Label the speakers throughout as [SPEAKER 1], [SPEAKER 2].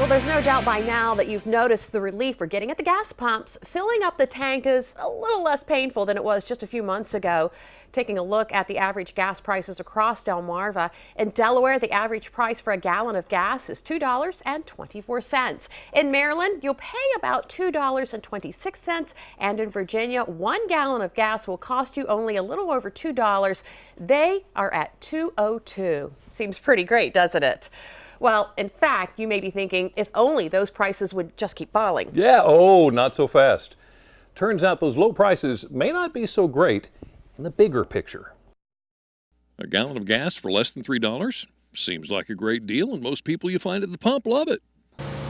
[SPEAKER 1] Well, there's no doubt by now that you've noticed the relief we're getting at the gas pumps. Filling up the tank is a little less painful than it was just a few months ago. Taking a look at the average gas prices across Delmarva. In Delaware, the average price for a gallon of gas is $2.24. In Maryland, you'll pay about $2.26. And in Virginia, 1 gallon of gas will cost you only a little over $2. They are at $2.02. Seems pretty great, doesn't it? Well, in fact, you may be thinking, if only those prices would just keep falling.
[SPEAKER 2] Yeah, oh, not so fast. Turns out those low prices may not be so great in the bigger picture.
[SPEAKER 3] A gallon of gas for less than $3? Seems like a great deal, and most people you find at the pump love it.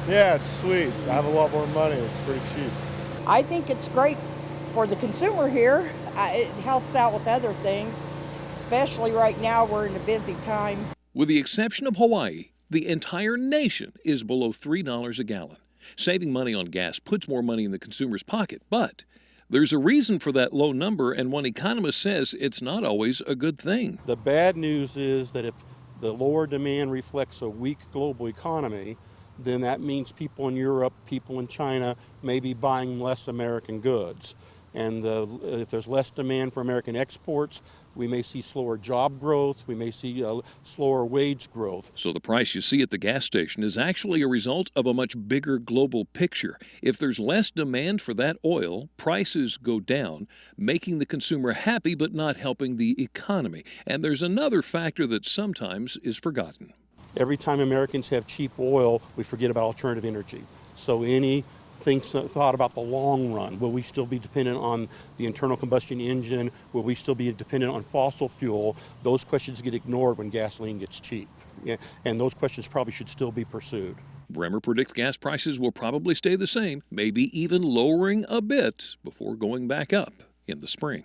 [SPEAKER 4] Yeah, it's sweet. I have a lot more money. It's pretty cheap.
[SPEAKER 5] I think it's great for the consumer here. It helps out with other things, especially right now we're in a busy time.
[SPEAKER 3] With the exception of Hawaii, the entire nation is below $3 a gallon. Saving money on gas puts more money in the consumer's pocket, but there's a reason for that low number, and one economist says it's not always a good thing.
[SPEAKER 4] The bad news is that if the lower demand reflects a weak global economy, then that means people in Europe, people in China may be buying less American goods. And if there's less demand for American exports, we may see slower job growth, we may see slower wage growth.
[SPEAKER 3] So the price you see at the gas station is actually a result of a much bigger global picture. If there's less demand for that oil, prices go down, making the consumer happy but not helping the economy. And there's another factor that sometimes is forgotten.
[SPEAKER 4] Every time Americans have cheap oil, we forget about alternative energy. So thought about the long run. Will we still be dependent on the internal combustion engine? Will we still be dependent on fossil fuel? Those questions get ignored when gasoline gets cheap. Yeah, and those questions probably should still be pursued.
[SPEAKER 3] Bremer predicts gas prices will probably stay the same, maybe even lowering a bit before going back up in the spring.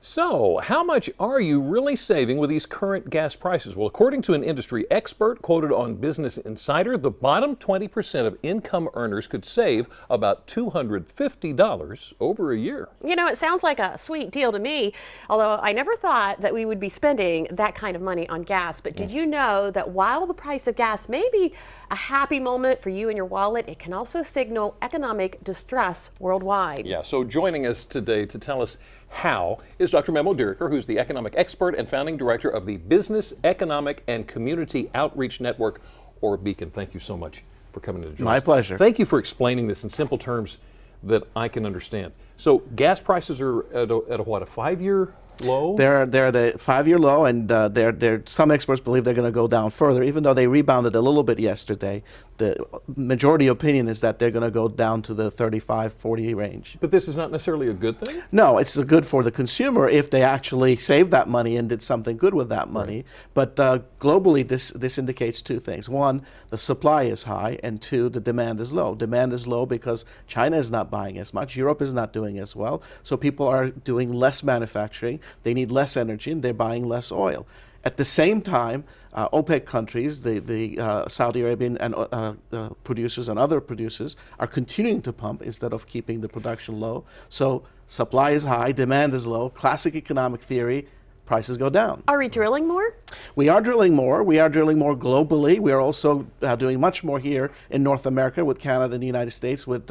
[SPEAKER 2] So, how much are you really saving with these current gas prices? Well, according to an industry expert quoted on Business Insider, the bottom 20% of income earners could save about $250 over a year.
[SPEAKER 1] You know, it sounds like a sweet deal to me, although I never thought that we would be spending that kind of money on gas. But did you know that while the price of gas may be a happy moment for you and your wallet, it can also signal economic distress worldwide?
[SPEAKER 2] Yeah, so joining us today to tell us how is Dr. Memo Diriker, who's the economic expert and founding director of the Business, Economic, and Community Outreach Network, or Beacon. Thank you so much for coming to join us.
[SPEAKER 6] My pleasure.
[SPEAKER 2] Thank you for explaining this in simple terms that I can understand. So gas prices are at a 5-year low?
[SPEAKER 6] They're at a 5-year low, and some experts believe they're going to go down further, even though they rebounded a little bit yesterday. The majority opinion is that they're going to go down to the 35-40 range.
[SPEAKER 2] But this is not necessarily a good thing?
[SPEAKER 6] No, it's good for the consumer if they actually saved that money and did something good with that money. Right. But globally, this indicates two things. One, the supply is high, and two, the demand is low. Demand is low because China is not buying as much, Europe is not doing as well, so people are doing less manufacturing, they need less energy, and they're buying less oil. At the same time, OPEC countries, the Saudi Arabian and producers and other producers are continuing to pump instead of keeping the production low. So supply is high, demand is low. Classic economic theory, prices go down.
[SPEAKER 1] Are we drilling more?
[SPEAKER 6] We are drilling more. We are drilling more globally. We are also doing much more here in North America with Canada and the United States with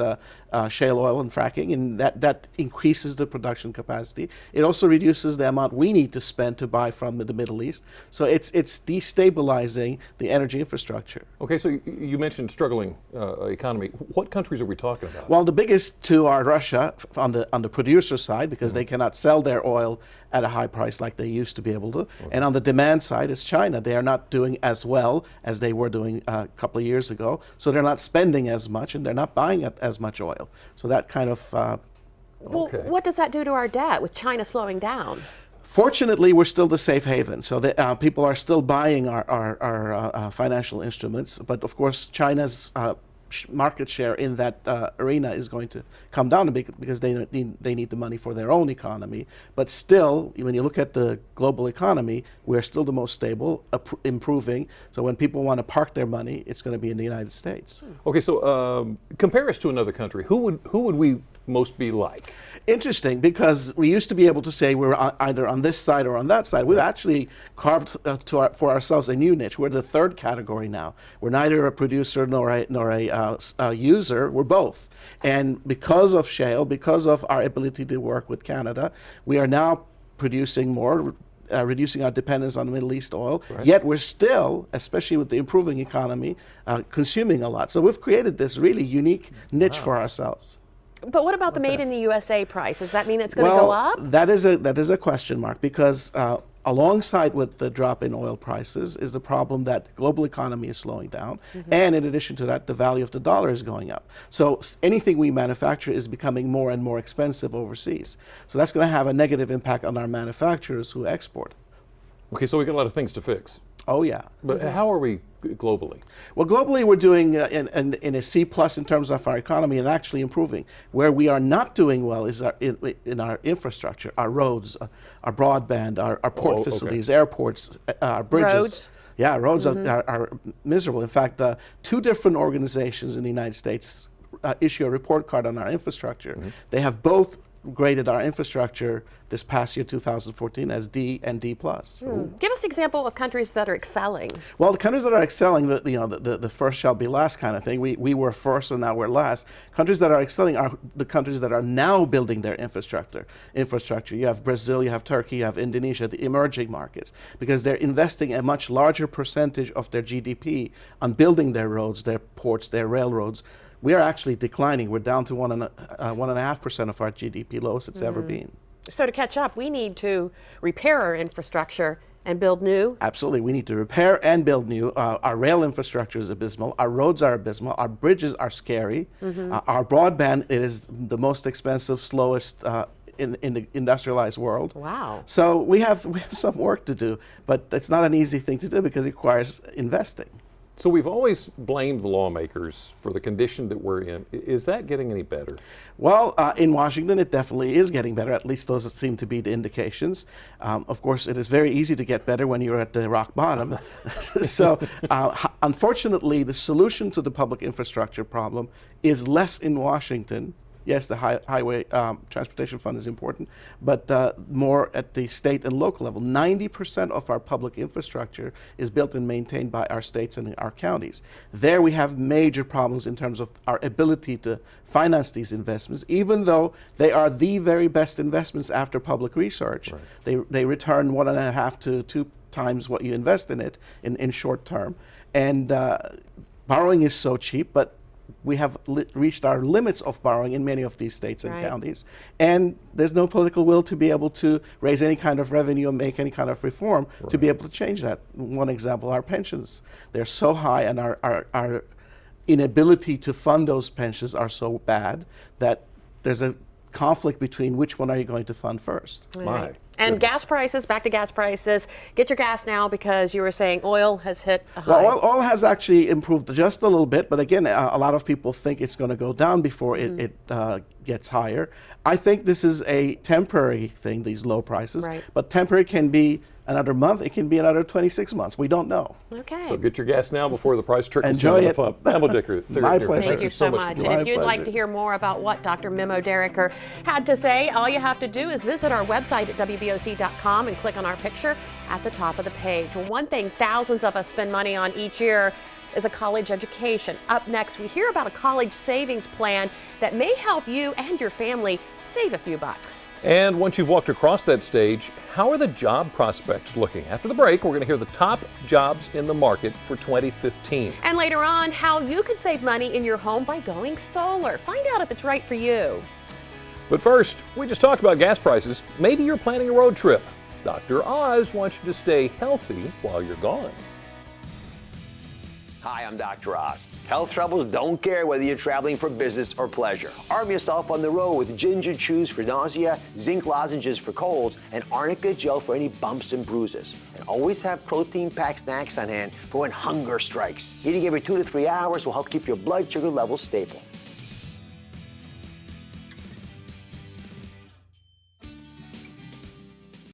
[SPEAKER 6] shale oil and fracking, and that increases the production capacity. It also reduces the amount we need to spend to buy from the Middle East. So it's destabilizing the energy infrastructure.
[SPEAKER 2] Okay, so you mentioned struggling economy. What countries are we talking about?
[SPEAKER 6] Well, the biggest two are Russia on the producer side, because they cannot sell their oil at a high price like they used to be able to. Okay. And on the demand side, it's China. They are not doing as well as they were doing a couple of years ago. So they're not spending as much, and they're not buying as much oil. So that kind of...
[SPEAKER 1] Well, what does that do to our debt with China slowing down?
[SPEAKER 6] Fortunately, we're still the safe haven. So that, people are still buying our financial instruments. But of course, China's market share in that arena is going to come down a bit because they need the money for their own economy. But still, when you look at the global economy, we're still the most stable, improving. So when people want to park their money, it's going to be in the United States.
[SPEAKER 2] Okay, so compare us to another country. Who would we most be like?
[SPEAKER 6] Interesting, because we used to be able to say we're either on this side or on that side. We've actually carved for ourselves a new niche. We're the third category now. We're neither a producer nor a user. We're both. And because of shale, because of our ability to work with Canada, we are now producing more, reducing our dependence on Middle East oil. Right. Yet we're still, especially with the improving economy, consuming a lot. So we've created this really unique niche for ourselves.
[SPEAKER 1] But what about the Made in the USA price? Does that mean it's going to go up?
[SPEAKER 6] That is a question mark, because alongside with the drop in oil prices is the problem that global economy is slowing down. And in addition to that, the value of the dollar is going up. So anything we manufacture is becoming more and more expensive overseas. So that's going to have a negative impact on our manufacturers who export.
[SPEAKER 2] Okay, so we got a lot of things to fix.
[SPEAKER 6] Oh, yeah.
[SPEAKER 2] But how are we globally?
[SPEAKER 6] Well, globally, we're doing in a C+ in terms of our economy and actually improving. Where we are not doing well is in our infrastructure, our roads, our broadband, our port facilities, airports, our bridges.
[SPEAKER 1] Roads?
[SPEAKER 6] Yeah, roads are miserable. In fact, 2 different organizations in the United States issue a report card on our infrastructure. They have both graded our infrastructure this past year, 2014, as D and D+.
[SPEAKER 1] Give us an example of countries that are excelling.
[SPEAKER 6] Well, the countries that are excelling, the first shall be last kind of thing. We were first and now we're last. Countries that are excelling are the countries that are now building their infrastructure. You have Brazil, you have Turkey, you have Indonesia, the emerging markets, because they're investing a much larger percentage of their GDP on building their roads, their ports, their railroads. We are actually declining. We're down to 1.5% of our GDP, lowest it's ever been.
[SPEAKER 1] So to catch up, we need to repair our infrastructure and build new?
[SPEAKER 6] Absolutely. We need to repair and build new. Our rail infrastructure is abysmal. Our roads are abysmal. Our bridges are scary. Our broadband is the most expensive, slowest in the industrialized world.
[SPEAKER 1] Wow.
[SPEAKER 6] So we have some work to do, but it's not an easy thing to do because it requires investing.
[SPEAKER 2] So we've always blamed the lawmakers for the condition that we're in. Is that getting any better?
[SPEAKER 6] Well, in Washington, it definitely is getting better. At least those seem to be the indications. Of course, it is very easy to get better when you're at the rock bottom. So, unfortunately, the solution to the public infrastructure problem is less in Washington. Yes, the Highway Transportation Fund is important, but more at the state and local level. 90% of our public infrastructure is built and maintained by our states and our counties. There we have major problems in terms of our ability to finance these investments, even though they are the very best investments after public research. Right. They return 1.5 to 2 times what you invest in it in short term. And borrowing is so cheap, but we have reached our limits of borrowing in many of these states and counties, and there's no political will to be able to raise any kind of revenue or make any kind of reform to be able to change that. One example, our pensions. They're so high, and our inability to fund those pensions are so bad that there's a conflict between which one are you going to fund first.
[SPEAKER 1] Right. And gas prices, back to gas prices. Get your gas now, because you were saying oil has hit a high.
[SPEAKER 6] Well, oil has actually improved just a little bit, but again, a lot of people think it's going to go down before it gets higher. I think this is a temporary thing, these low prices, but temporary can be another month, it can be another 26 months. We don't know.
[SPEAKER 1] Okay.
[SPEAKER 2] So get your gas now before the price trickles down to the pump. Memo Dicker.
[SPEAKER 6] My pleasure.
[SPEAKER 1] Thank you so much. And if you'd like to hear more about what Dr. Memo Derricker had to say, all you have to do is visit our website at WBOC.com and click on our picture at the top of the page. Well, one thing thousands of us spend money on each year is a college education. Up next, we hear about a college savings plan that may help you and your family save a few bucks.
[SPEAKER 2] And once you've walked across that stage, how are the job prospects looking? After the break, we're going to hear the top jobs in the market for 2015.
[SPEAKER 1] And later on, how you could save money in your home by going solar. Find out if it's right for you.
[SPEAKER 2] But first, we just talked about gas prices. Maybe you're planning a road trip. Dr. Oz wants you to stay healthy while you're gone.
[SPEAKER 7] Hi, I'm Dr. Oz. Health troubles don't care whether you're traveling for business or pleasure. Arm yourself on the road with ginger chews for nausea, zinc lozenges for colds, and arnica gel for any bumps and bruises. And always have protein-packed snacks on hand for when hunger strikes. Eating every 2 to 3 hours will help keep your blood sugar levels stable.